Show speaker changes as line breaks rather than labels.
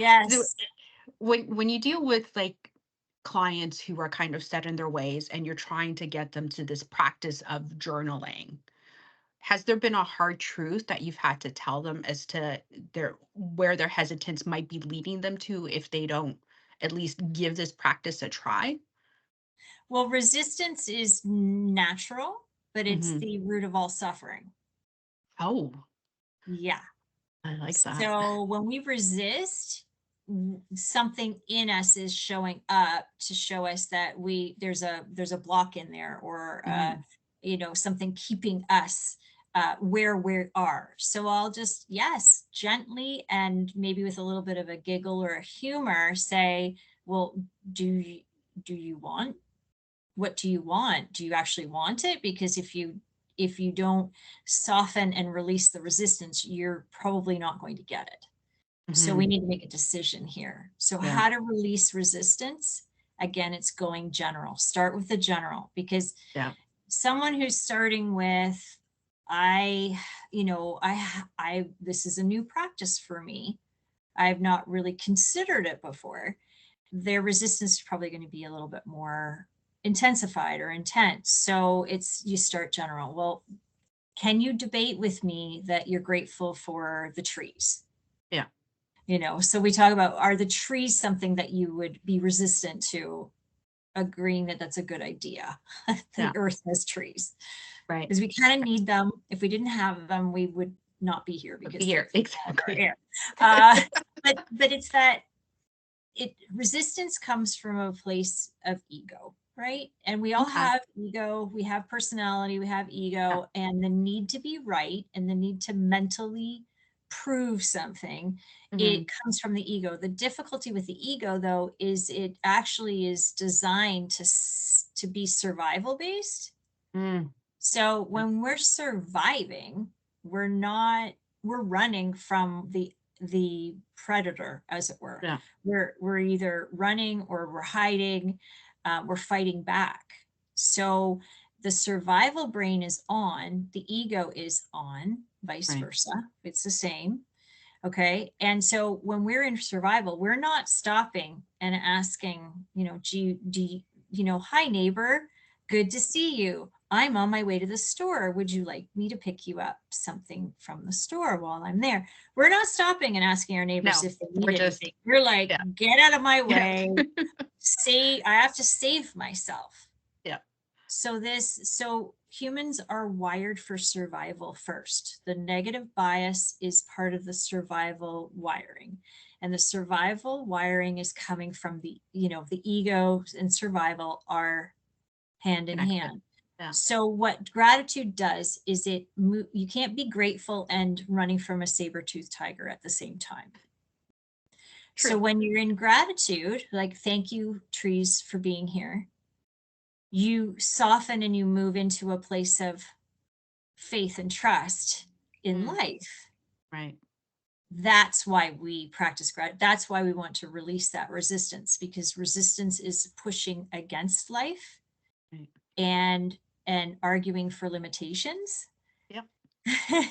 So
Yes.
when you deal with like clients who are kind of set in their ways and you're trying to get them to this practice of journaling, has there been a hard truth that you've had to tell them as to their hesitance might be leading them to if they don't at least give this practice a try?
Well, resistance is natural, but it's
Mhm.
the root of all suffering.
Oh,
Yeah.
I like that.
So when we resist, something in us is showing up to show us that there's a block in there, or
Mhm.
something keeping us where we are. So I'll just, yes, gently and maybe with a little bit of a giggle or a humor, say, well, do you want, what do you want? Do you actually want it? Because if you don't soften and release the resistance, you're probably not going to get it. So we
Mhm.
need to make a decision here. So
Yeah.
how to release resistance? Again, it's going general. Start with the general, because
Yeah.
someone who's starting with, I, this is a new practice for me. I've not really considered it before. Their resistance is probably going to be a little bit more intensified or intense. So you start general. Well, can you debate with me that you're grateful for the trees?
Yeah.
So we talk about, are the trees something that you would be resistant to agreeing that that's a good idea? The
Yeah.
earth has trees
Right.
because we kind of need them. If we didn't have them, we would not be here
Right. Be
because they
here.
feed all of our
Exactly.
air. Uh, but it's that resistance comes from a place of ego, right? And we all
Okay.
have ego, we have personality, we have
Yeah.
ego, and the need to be right and the need to mentally prove something, it
Mhm.
comes from the ego. The difficulty with the ego, though, is it actually is designed to be survival based.
Mm.
So
Yeah.
when we're surviving, we're not we're running from the predator, as it were.
Yeah.
We're either running or we're hiding, we're fighting back. So the survival brain is on, the ego is on, vice
Right.
versa. It's the same. Okay. And so when we're in survival, we're not stopping and asking, hi, neighbor, good to see you. I'm on my way to the store. Would you like me to pick you up something from the store while I'm there? We're not stopping and asking our neighbors
No.
if they
We're
need anything.
just
We're like,
yeah.
get out of my
Yeah.
way. I have to save myself.
Yeah.
So humans are wired for survival first. The negative bias is part of the survival wiring. And the survival wiring is coming from the ego and survival are hand in
Connected.
hand.
Yeah.
So what gratitude does is you can't be grateful and running from a saber-toothed tiger at the same time. So
True.
when you're in gratitude, like, thank you, trees, for being here, you soften and you move into a place of faith and trust in
Mm.
life.
Right.
That's why we practice gratitude. That's why we want to release that resistance, because resistance is pushing against life
Right.
and arguing for limitations.
Yep.